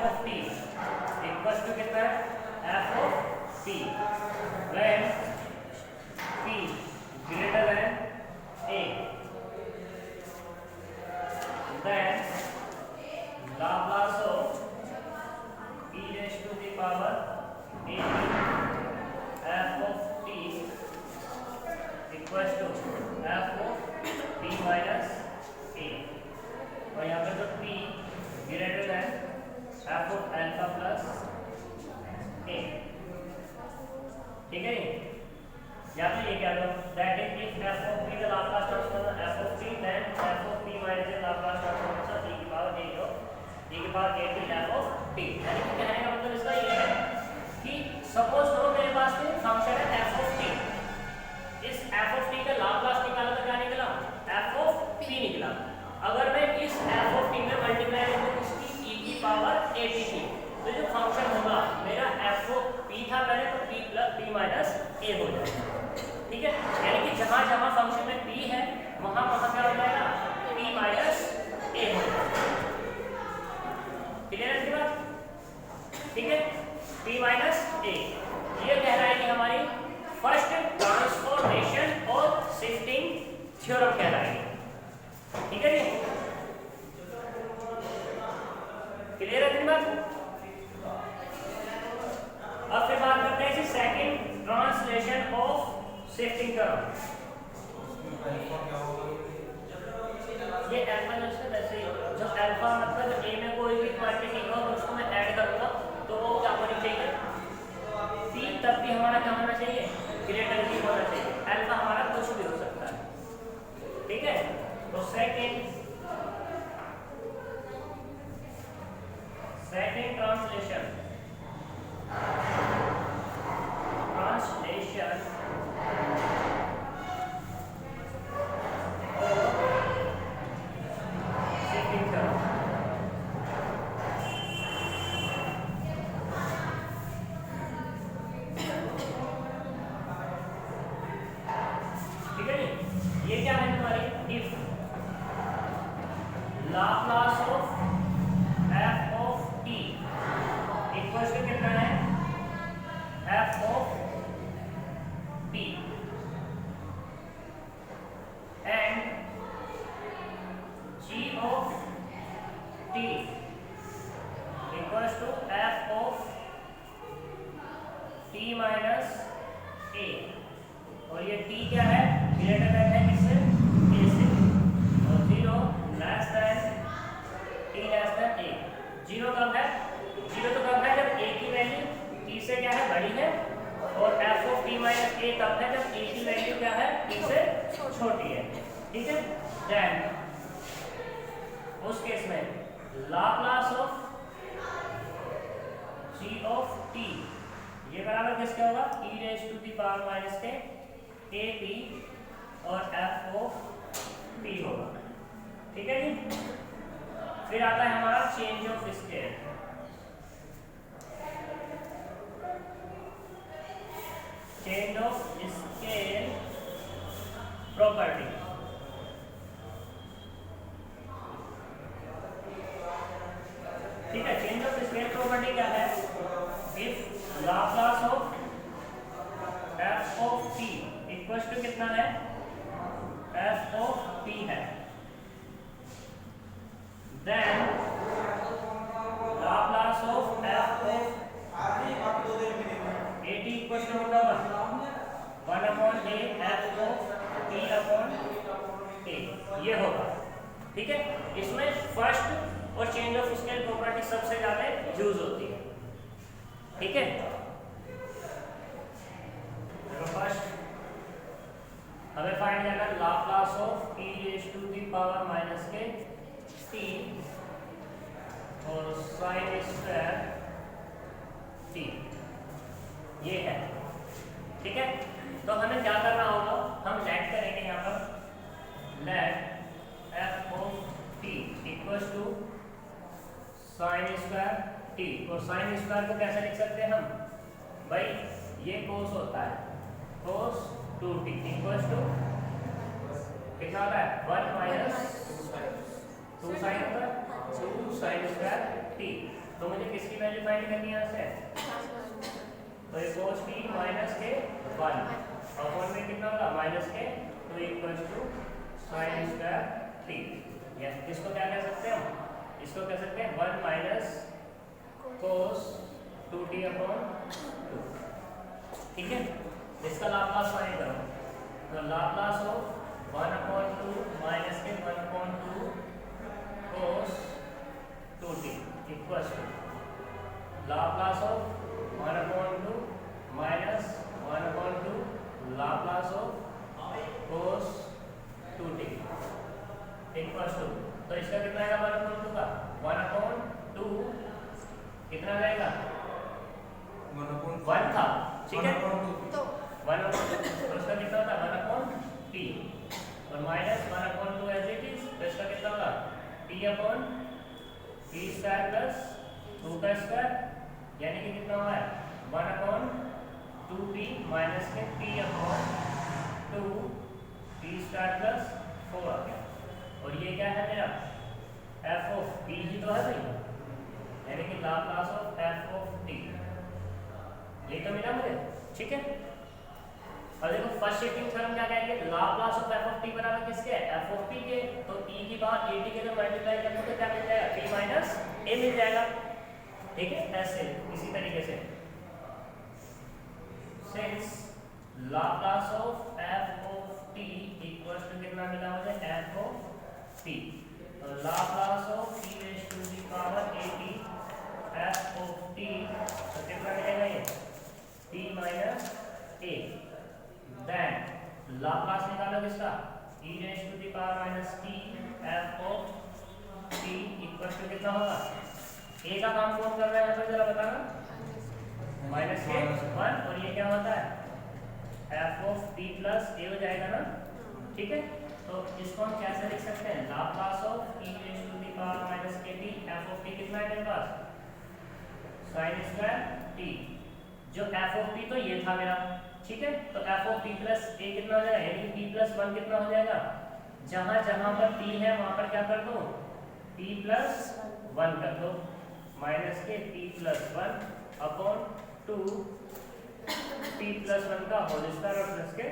F of t equal to कितना है, f of p when p greater than a, then Laplace of e raised to the power a f of t equals to f of p minus a, और यहाँ पे तो p greater than f of alpha plus a, ठीक है नहीं? यहाँ पे ये क्या लो, that is if f of p का Laplace transform f of p then f of p minus a Laplace transform से e की पावर a हो, e की power a t f of t, यानी कि कहने का मतलब इसका ये है कि सपोज करो मेरे पास में फंक्शन है f of t, इस f of t का लाप्लास निकाला तो क्या निकला, f of p निकला। अगर मैं इस f of t में मल्टीप्लाई करूं इसकी e की पावर a t थी, तो जो फंक्शन होगा मेरा f of p था पहले तो p plus p minus a हो जाएगा, ठीक है? यानी कि जहां जहां फंक्शन में p है वहां वहां क्या हो जाएगा, p माइनस a हो जाएगा। क्लियर है इसकी बात? ठीक है, p माइनस a ये कह रहा है कि हमारी फर्स्ट ट्रांसफॉर्मेशन और शिफ्टिंग थ्योरम कह रहा है, ठीक है जी? क्लियर है इसकी बात? अब फिर बात करते हैं second translation of shifting theorem. ये अल्फा जो है वैसे जो अल्फा मतलब a में कोई भी क्वांटिटी हो तो उसको मैं ऐड करूंगा तो वो क्या होनी चाहिए, p तब भी हमारा क्या होना चाहिए, ग्रेटर भी होना चाहिए, अल्फा हमारा कुछ भी हो सकता है, ठीक है? तो second translation Laplace of f of t equals to कितना है, f of p and g of t equals to f of t minus a, और ये t क्या है, ग्रेटर देन है किससे, a से, और 0 less than t less than a। 0 कब है, 0 तो कब है जब a की वैल्यू t से क्या है, बड़ी है, और f of t minus a तब है जब a की वैल्यू क्या है, t से छोटी है, ठीक है? देन उस केस में Laplace of g of t ये बराबर किसका होगा, e raised to the power minus के ap और f of p होगा, ठीक है जी? फिर आता है हमारा change of scale. Change of scale property, ठीक है? चेंज ऑफ स्केल प्रॉपर्टी क्या है, if Laplace of f of p equals to कितना है, f of p है, then Laplace of f of at equals to कितना होगा, 1 upon a f of p upon a, ये होगा, ठीक है? इसमें फर्स्ट और चेंज ऑफ स्केल प्रॉपर्टी सबसे ज्यादा यूज होती है, ठीक है? फर्स्ट हमें फाइंड करना है Laplace of e raise to the power minus के t और sin स्क्वायर t, ये है, ठीक है? तो हमें क्या करना होगा, हम लेट करेंगे यहाँ पर let f of t equals to sin square t, और sin स्क्वायर को कैसे लिख सकते हैं हम भाई, ये cos होता है, cos 2t इक्वल्स टू कितना होता है, 1 माइनस 2 sin स्क्वायर t, तो मुझे किसकी वैल्यू फाइंड करनी है यहाँ से? तो ये cos t माइनस के 1 अपॉन में कितना होगा माइनस के, तो equals to sin square t। या इसको क्या कह सकते हैं हम? इसको कह सकते हैं 1 माइनस cos 2t अपॉन 2। ठीक है, इसका लाप्लास फाइंड करो। तो लाप्लास ऑफ 1 अपॉन 2 माइनस के 1 upon 2 cos 2t equals to Laplace of 1 upon 2 minus 1 upon 2 Laplace of cos 2t equals to, तो इसका कितना आएगा 1 अपॉन 2 का 1 अपॉन 2 कितना जाएगा 1 था, ठीक है, 1 अपॉन 2 तो इसका कितना था 1 अपॉन t और minus 1 upon 2 as it is, तो इसका कितना होगा t upon t square plus 2 का स्क्वायर, यानी कि कितना हुआ है 1 अपॉन 2t माइनस के t upon 2 t square plus 4 आ गया। और ये क्या है मेरा f ऑफ t ही तो है भाई, यानी कि Laplace of f of t, ये तो मिला मुझे, ठीक है। और देखो फर्स्ट शिफ्टिंग थ्योरम क्या कहेंगे, Laplace of f of t बराबर किसके है f ऑफ t के, तो e की पावर at के जब मल्टीप्लाई करेंगे तो क्या मिल जाएगा t माइनस a मिल जाएगा, ठीक है। ऐसे इसी तरीके से since Laplace of f of t equals to कितना मिला मुझे f ऑफ t, तो Laplace of e raise to the power at f of t तो कितना मिलेगा ये t minus a, then Laplace निकालो किसका e raise to the power minus t f of t equals to कितना होगा, a का काम कौन कर रहा है यहाँ पर जरा बताना, माइनस के 1 और ये क्या होता है f of t plus a हो जाएगा ना, ठीक है। तो इसको हम कैसे लिख सकते हैं, Laplace of e raise to the power minus के t f ऑफ t कितना है मेरे पास sin स्क्वायर t, जो f ऑफ t तो ये था मेरा, ठीक है। तो f of t plus a कितना हो जाएगा, यानी t प्लस 1 कितना हो जाएगा, जहां जहां पर t है वहां पर क्या कर दो t प्लस 1 कर दो, माइनस के t plus 1 upon 2 t plus 1 का होल स्क्वायर और प्लस के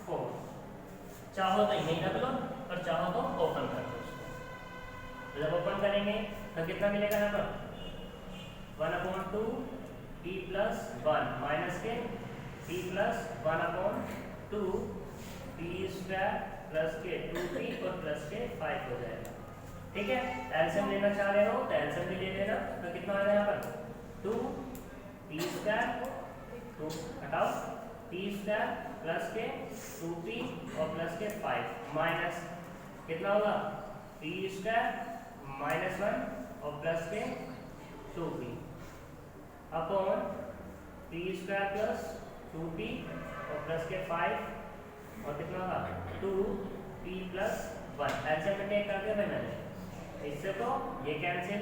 4, चाहो तो यही रख लो और चाहो तो ओपन कर दो। तो जब ओपन करेंगे तो कितना मिलेगा यहाँ पर 1 अपॉन 2 t प्लस 1 माइनस के t plus 1 upon 2 t square plus के 2t और प्लस के 5 हो जाएगा, ठीक है। एलसीएम लेना चाह रहे हो तो एलसीएम भी ले लेना, तो कितना आ जाएगा यहाँ पर 2 t स्क्वायर 2 हटाओ t स्क्वायर प्लस के 2t और प्लस के 5 माइनस कितना होगा t स्क्वायर माइनस 1 और प्लस के 2t upon t square plus 2t और प्लस के 5 और कितना होगा 2t प्लस 1, ऐसे में टेक कर दिया मैंने, इससे तो ये कैंसिल,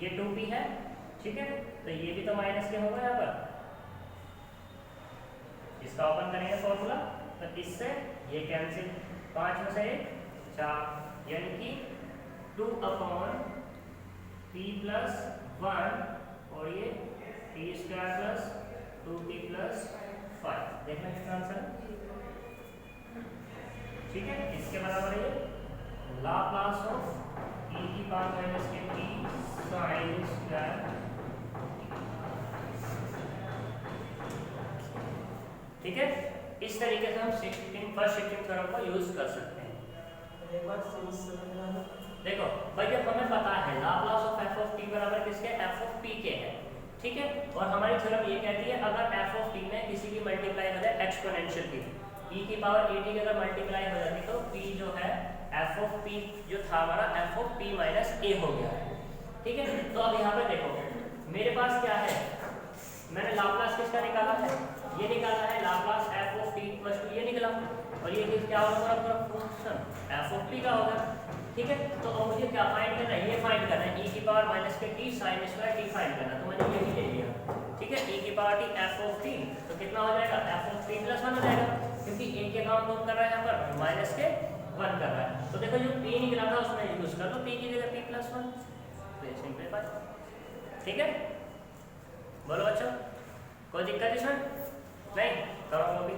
ये 2t है, ठीक है, तो ये भी तो माइनस के होगा यहाँ पर, इसका ओपन करेंगे फॉर्मूला तो इससे ये कैंसिल, 5 में से 1 4, यानी कि 2 अपॉन t प्लस 1 और ये t square plus 2t plus 5, देखना कितना आंसर है, ठीक है। इसके बराबर है लाप्लास ऑफ e की पावर माइनस के t sin स्क्वायर, ठीक है। इस तरीके से हम फर्स्ट शिफ्टिंग थ्योरम को यूज कर सकते हैं। देखो भाई जब हमें पता है Laplace of f of t बराबर किसके f ऑफ p के है, ठीक है, और हमारी थ्योरम ये कहती है अगर f ऑफ t में किसी की मल्टीप्लाई हो जाए एक्सपोनेंशियल की e की पावर at की अगर मल्टीप्लाई हो जाती तो p जो है f ऑफ p जो था हमारा f of p minus a हो गया, ठीक है। तो अब यहाँ पे देखो मेरे पास क्या है, मैंने लाप्लास किसका निकाला है, ये निकाला है Laplace f of t plus 2, ये निकला, और ये क्या होगा पूरा फंक्शन f ऑफ t का होगा, ठीक है। तो अब मुझे क्या फाइंड करना है, ये फाइंड करना है e की पावर माइनस के t sin square t find करना, तो मैंने ये भी ले लिया, ठीक है। e की power t f of t तो कितना हो जाएगा f ऑफ t प्लस 1 हो जाएगा, क्योंकि a के काम कौन कर रहा है यहाँ पर माइनस के 1 कर रहा है, तो देखो जो p निकला था उसमें यूज कर लो p की जगह p प्लस 1, तो ये सिंपलीफाई ठीक है, बोलो बच्चों, कोई दिक्कत इसमें नहीं? करो वो भी।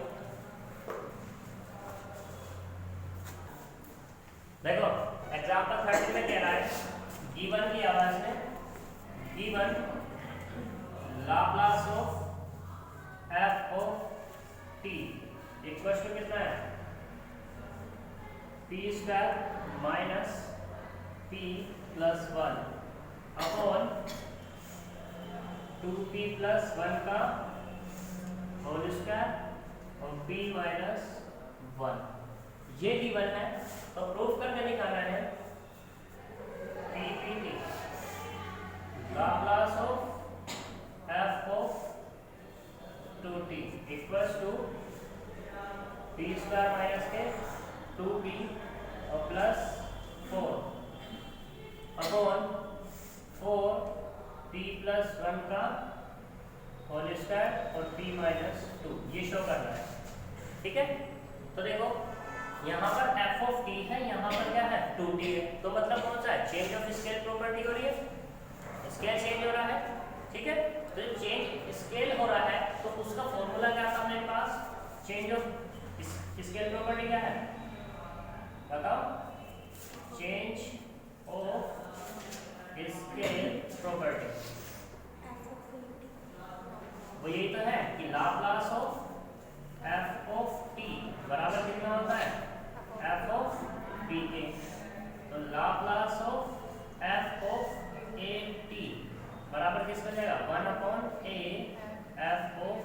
देखो एग्जाम्पल 30 में कह रहा है गिवन की आवाज में given Laplace of f of t equal to कितना है p square minus p plus 1 upon 2p plus 1 का होल स्क्वायर और p माइनस 1 ये गिवन है। तो प्रूफ करके दिखाना है p p t Laplace of f of 2t equals to p square minus के 2p और प्लस 4 अपॉन 4p प्लस 1 का होल स्क्वायर और p माइनस 2 ये शो करना है। ठीक है, तो देखो यहाँ पर f ऑफ t है, यहाँ पर क्या है 2t है, तो मतलब कौन सा है चेंज ऑफ स्केल प्रॉपर्टी हो रही है, स्केल चेंज हो रहा है। ठीक है, तो जब चेंज स्केल हो रहा है तो उसका फॉर्मूला क्या था अपने पास, चेंज ऑफ स्केल प्रॉपर्टी क्या है बताओ, चेंज ऑफ स्केल प्रॉपर्टी वो यही तो है कि Laplace of f of t बराबर कितना होता है f ऑफ p के, तो Laplace of f of a t बराबर किसका जाएगा 1 upon a f of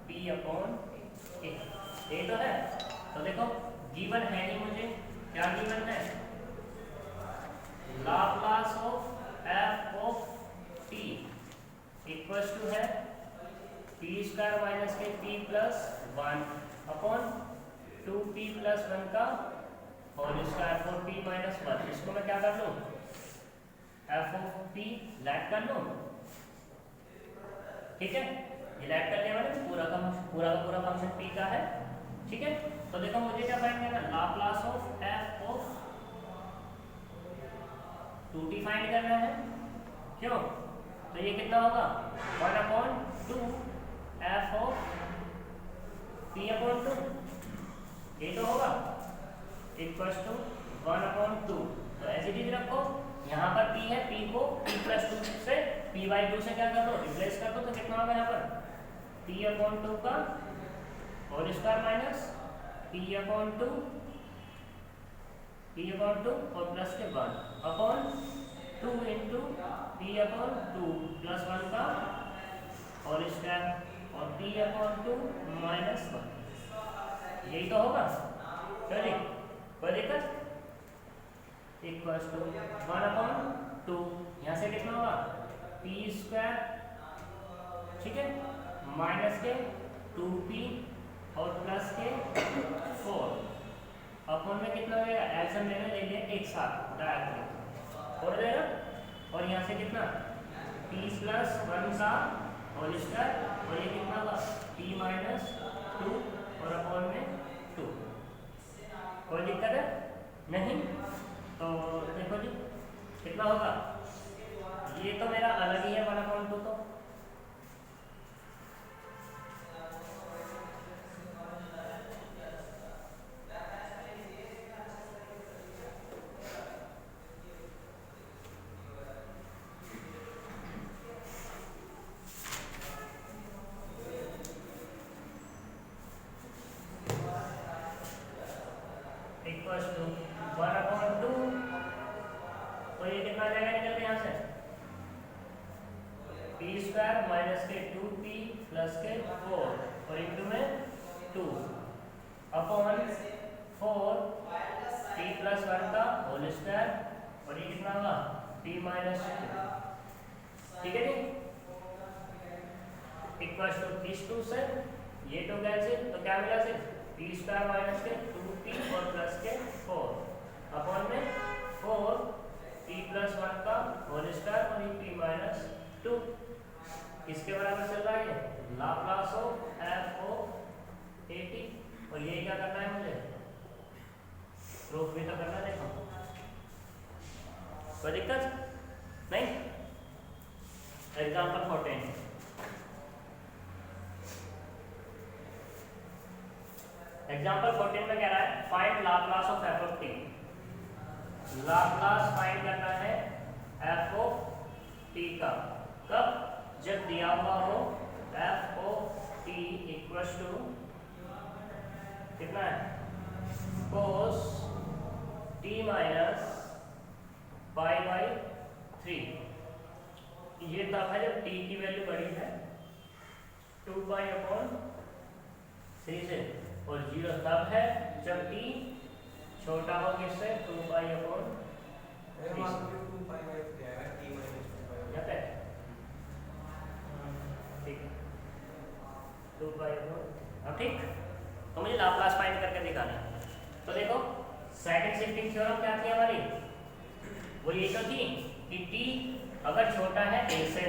p upon a, ये तो है। तो देखो गिवन है ही मुझे, क्या गिवन है Laplace of f of t equals to है p स्क्वायर माइनस के p plus 1 upon 2p plus 1 का whole square for p minus 1। इसको मैं क्या कर लूँ f ऑफ p लैट कर लूँ। ठीक है, ये लैट करने वाले पूरा का पूरा फंक्शन p का है। ठीक है, तो देखो मुझे क्या फाइंड करना है Laplace of f of 2t find करना है। क्यों, तो ये कितना होगा 1 upon 2 f of p upon 2 ये तो होगा इक्वल्स टू 1 अपॉन 2। तो ऐसे चीज रखो, यहाँ पर p है, p को p प्लस 2 से p बाई 2 से क्या कर दो रिप्लेस कर दो, तो कितना होगा यहाँ पर p अपॉन 2 का whole square minus p upon 2 और प्लस के 1 upon 2 into p upon 2 plus 1 का होल स्क्वायर और p अपॉन 2 माइनस 1 यही तो होगा। चलिए कोई दिक्कत इक्वल्स टू 1 अपॉन 2 यहाँ से कितना होगा p स्क्वायर, ठीक है, माइनस के 2p और प्लस के 4 अपॉन में कितना हो जाएगा एल्सियम लेने ले लिया एक साथ डायरेक्टली हो जाएगा, और यहाँ से कितना p प्लस 1 का होल स्क्वायर और ये कितना होगा p माइनस 2 और अपॉन में 2। कोई दिक्कत है नहीं? तो देखो जी कितना होगा, ये तो मेरा अलग ही है 1 अपॉन 2 तो इक्वल्स टू 1 अपॉन 2, तो ये कितना जाएगा निकल के यहाँ से p स्क्वायर माइनस के 2p प्लस के 4 और इंटू में 2 अपॉन 4 p प्लस 1 का होल स्क्वायर और ये कितना होगा p माइनस 2। ठीक है जी, इक्वल्स टू इस 2 से ये 2 कैंसिल, तो क्या मिला सिर्फ p स्क्वायर माइनस के 2p और प्लस के 4 अपॉन में 4 p प्लस 1 का होल स्क्वायर और p माइनस 2 किसके बराबर चल रहा है Laplace of f of a t, और यही क्या करना है मुझे प्रूफ भी तो करना है। देखो कोई दिक्कत नहीं, एग्जाम्पल 14। एग्जाम्पल 14 में कह रहा है find Laplace of f of T. Laplace find करना है एफ ऑफ टी का। कब? जब दिया हुआ हो f of t equals to कितना है, cos t minus pi by 3। ये तब है जब टी की वैल्यू बड़ी है 2 पाई अपॉन 3 से, और 0 तब है जब टी छोटा हो किससे, 2 पाई अपॉन 3 से। ठीक है, 2 पाई अपॉन, अब ठीक। तो मुझे लाप्लास फाइंड करके दिखाना है। तो देखो सेकंड शिफ्टिंग थ्योरम क्या थी हमारी, वो ये तो थी कि t अगर छोटा है a से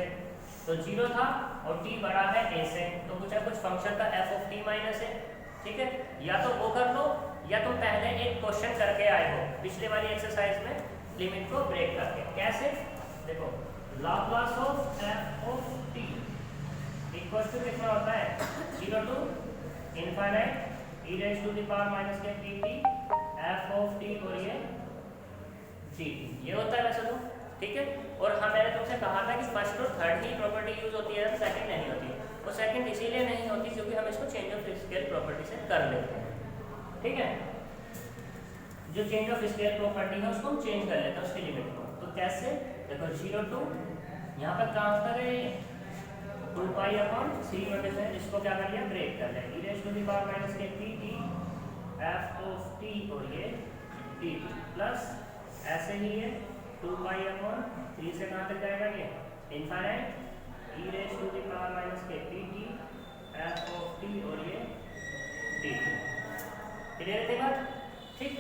तो 0 था, और t बड़ा है a से तो कुछ फंक्शन था f of t minus a। ठीक है, या तो वो कर लो या तुम पहले एक क्वेश्चन करके आए हो पिछले वाली एक्सरसाइज में लिमिट को ब्रेक करके। कैसे? देखो Laplace of f of t equal to कितना होता है, 0 to infinite e raise to the power minus के dt f ऑफ t और ये dt, ये होता है वैसे तो। ठीक है, और हाँ मैंने तुमसे कहा था कि फर्स्ट और थर्ड ही प्रॉपर्टी यूज होती है, सेकंड नहीं होती। वो सेकंड इसीलिए नहीं होती क्योंकि हम इसको चेंज ऑफ स्केल प्रॉपर्टी से कर लेते हैं। ठीक है, जो चेंज ऑफ स्केल प्रॉपर्टी है उसको हम चेंज कर लेते हैं उसकी लिमिट को। तो कैसे? देखो 0 टू यहाँ पर ट्रांसफर है 2 पाई अपॉन 3 में से इसको क्या कर लिया, ब्रेक कर लिया, e raise to the power minus के dt f ऑफ t और ये dt प्लस ऐसे ही है 2 पाई अपॉन 3 से कहाँ तक जाएगा ये infinite e raise to the power minus के dt f ऑफ t और ये dt। क्लियर है बात? ठीक।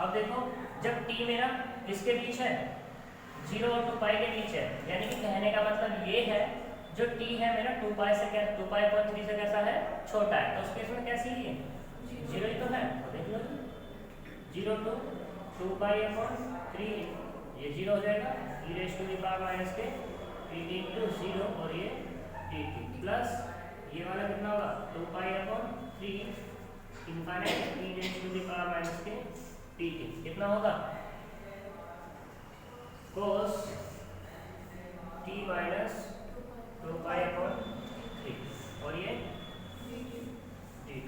अब देखो जब t मेरा किसके बीच है, 0 और 2 पाई के बीच है, यानी कि कहने का मतलब ये है जो t है मेरा 2 पाई से क्या 2 पाई अपॉन 3 से कैसा है, छोटा है। तो उस केस में कैसी है, 0 ही तो है। तो देख लो 0 टू 2 पाई अपॉन 3 ये 0 हो जाएगा, e raise to the power minus के dt इंटू 0 और ये dt प्लस ये वाला कितना होगा 2 pi upon 3 infinite e raise to the power minus के dt कितना होगा cos t minus 2 pi upon 3 और ये dt।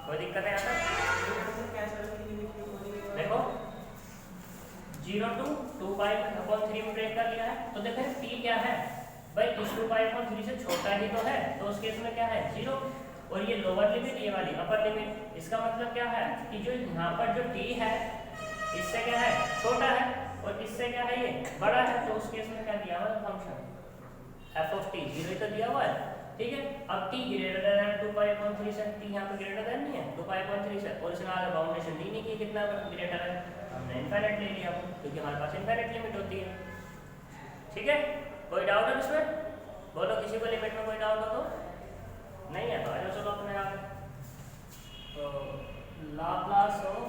कोई दिक्कत है यहाँ तक? देखो 0 टू 2 पाई अपॉन 3 में ब्रेक कर लिया है, तो देखो t क्या है भाई, इस 2 पाई अपॉन 3 से छोटा ही तो है, तो उस केस में क्या है 0, और ये लोअर लिमिट ये वाली अपर लिमिट। इसका मतलब क्या है कि जो यहाँ पर जो t है इससे क्या है छोटा है और इससे क्या है ये बड़ा है, तो उस केस में क्या दिया हुआ है फंक्शन f ऑफ t 0 तो दिया हुआ है। ठीक है, अब t greater than 2 pi upon 3 से, t यहाँ पे ग्रेटर देन नहीं है 2 पाई अपॉन 3 से, और इसने आगे बाउंडेशन दी नहीं की कितना ग्रेटर है, हमने इनफाइनाइट ले लिया क्योंकि हमारे पास इनफाइनाइट लिमिट होती है। ठीक है, कोई डाउट है इसमें? बोलो किसी को लिमिट में कोई डाउट हो तो नहीं है, तो आ जाओ चलो अपने आगे। तो Laplace of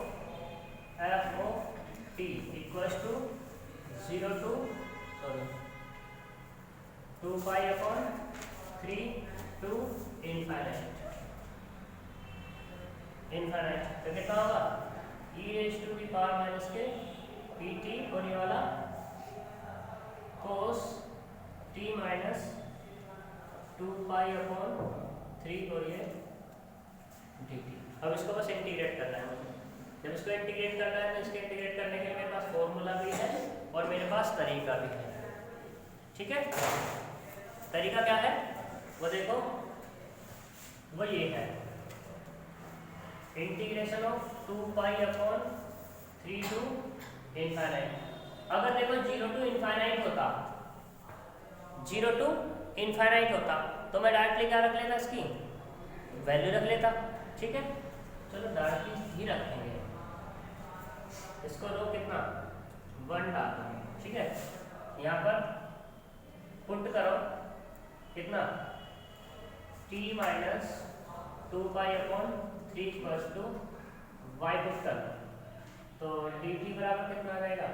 f of t equals to 0 to 2 pi upon 3 to infinite तो कितना होगा e raise to the power minus K pt और ये वाला cos t minus 2 pi upon 3 और ये dt। अब इसको बस इंटीग्रेट करना है मुझे। जब इसको इंटीग्रेट करना है तो इसके इंटीग्रेट करने के लिए मेरे पास फॉर्मूला भी है और मेरे पास तरीका भी है। ठीक है, तरीका क्या है वो देखो, वो ये है integration of 2 pi upon 3 to infinite. अगर देखो 0 टू इनफाइनाइट होता, 0 टू इनफाइनाइट होता तो मैं डायरेक्टली क्या रख लेता, इसकी वैल्यू रख लेता। ठीक है, चलो डायरेक्टली ही रखेंगे, इसको रो कितना 1 डाल दो। ठीक है, यहाँ पर पुट करो कितना t minus 2 pi upon 3 equals to y put कर दो, तो dt बराबर कितना आ जाएगा,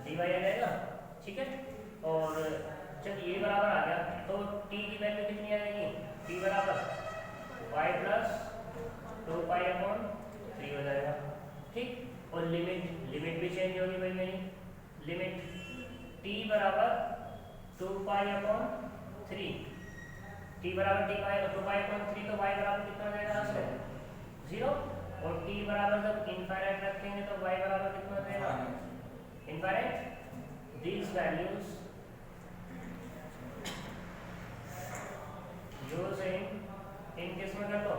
dy आ जाएगा। ठीक है, और y प्लस 2 पाई अपॉन 3 हो जाएगा, ठीक। और लिमिट भी चेंज होगी भाई मेरी, लिमिट t बराबर 2 पाई अपॉन 3, t बराबर 2 पाई अपॉन 3, तो y बराबर कितना हो जाएगा यहाँ से 0, और t बराबर जब इनफाइनाइट रखेंगे तो y बराबर कितना हो जाएगा infinite. These values use in किस में कर लो,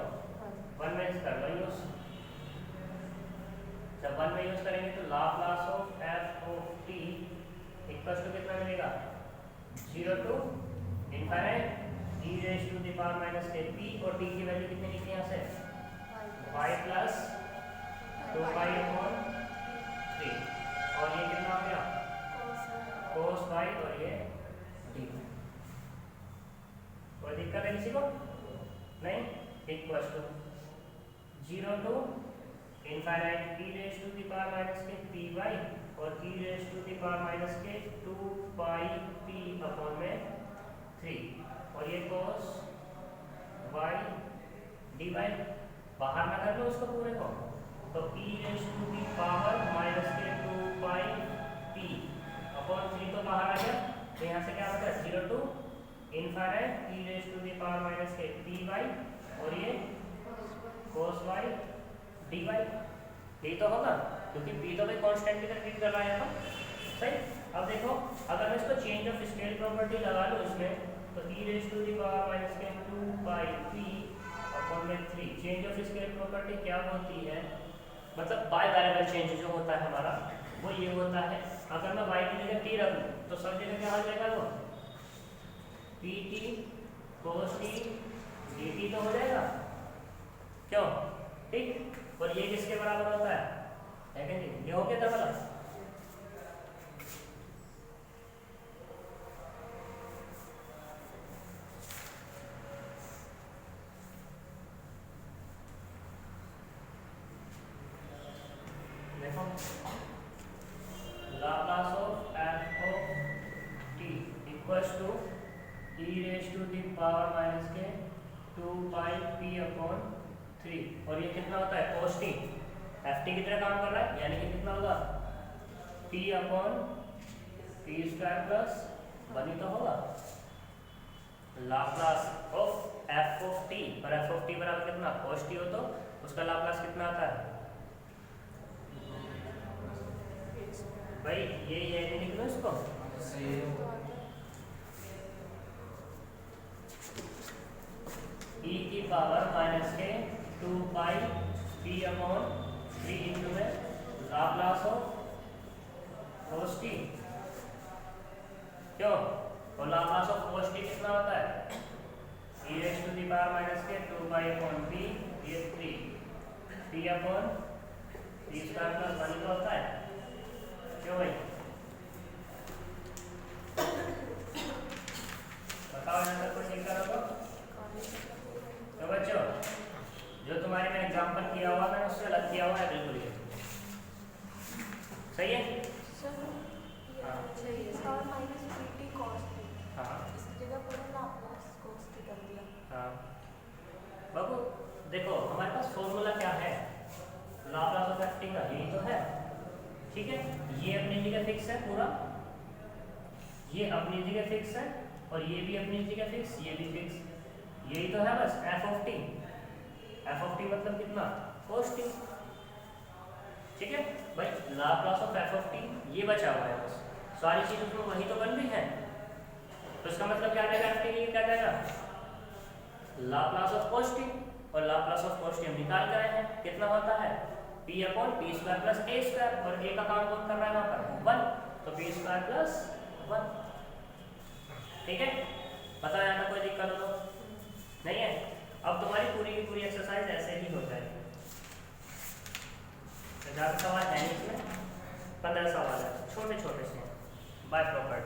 1 में कर लो यूज। जब 1 में यूज करेंगे तो Laplace of f of t equals to कितना मिलेगा 0 to infinite e raise to the power minus k, p और t की वैल्यू कितनी निकली यहाँ से y प्लस 2 पाई अपॉन 3, और ये कितना हो गया cos y, और ये d। कोई दिक्कत है किसी को नहीं, equals to 0 to infinite e raise to the power minus k p y और e raise to the power minus k 2 pi p upon में 3, और ये cos y dy बाहर ना कर लो उसको पूरे को, तो e raise to the power minus k 2 pi p upon 3 तो बाहर आ गया, तो यहाँ से क्या होता है 0 to infinite e raise to the power minus k p y और ये cos y dy, यही तो होगा क्योंकि p तो भाई कांस्टेंट की तरह ट्रीट कर रहा है यहाँ, सही। अब देखो अगर मैं इसको चेंज ऑफ स्केल प्रॉपर्टी लगा लूँ इसमें, तो e raise to the power minus k 2 pi p upon में 3, चेंज ऑफ स्केल प्रॉपर्टी क्या होती है, मतलब बाय वेरिएबल चेंज जो होता है हमारा वो ये होता है, अगर मैं y की जगह t रख लूँ तो सब जगह क्या हो जाएगा वो pt cos t dt तो हो जाएगा, क्यों, ठीक। और ये किसके बराबर होता है कि नहीं, ये हो गया था वाला। देखो Laplace of f of t equals to e raise to the power minus K 2 pi p upon 3, और ये कितना होता है cos t, ft की तरह काम कर रहा है, यानी कि कितना होगा p upon p square plus 1 ही तो होगा Laplace of f of t, और f ऑफ t बराबर कितना cos t हो तो उसका लाप्लास कितना आता है भाई, ये लिख लो इसको, e की power minus K 2 pi p upon 3 into में लाप्लास ऑफ cos t, क्यों, और लाप्लास ऑफ cos t कितना होता है e raise to the power minus K 2 pi upon p, ये 3 p upon p square plus 1 का होता है, क्यों भाई, बताओ यहाँ तक कुछ लिखा होगा तो बच्चों, जो तुम्हारे में एग्जाम्पल किया हुआ मैंने उससे अलग किया हुआ है बिल्कुल ये, सही है। हाँ बाबू देखो हमारे पास फॉर्मूला क्या है, लाप्लास ऑफ f का यही तो है, ठीक है। ये अपनी जगह फिक्स है पूरा, ये अपनी जगह फिक्स है, और ये भी अपनी जगह फिक्स, ये भी फिक्स, यही तो है बस f ऑफ t मतलब कितना cos t, ठीक है भाई। Laplace of f of t ये बचा हुआ है बस, सारी चीज़ उसमें वही तो बन रही है, तो इसका मतलब क्या जाएगा f t के लिए क्या जाएगा लाप्लास ऑफ cos t, और लाप्लास ऑफ cos t हम निकाल कर आए हैं, कितना होता है p upon p square plus a square, और a का काम कौन कर रहा है वहाँ पर 1, तो p स्क्वायर प्लस 1, ठीक है। बताओ यहाँ तक कोई दिक्कत हो तो नहीं है। अब तुम्हारी पूरी की पूरी एक्सरसाइज ऐसे ही हो जाएगी, ज़्यादा सवाल है नहीं इसमें, 15 सवाल है, छोटे छोटे से बाय प्रॉपर्टी।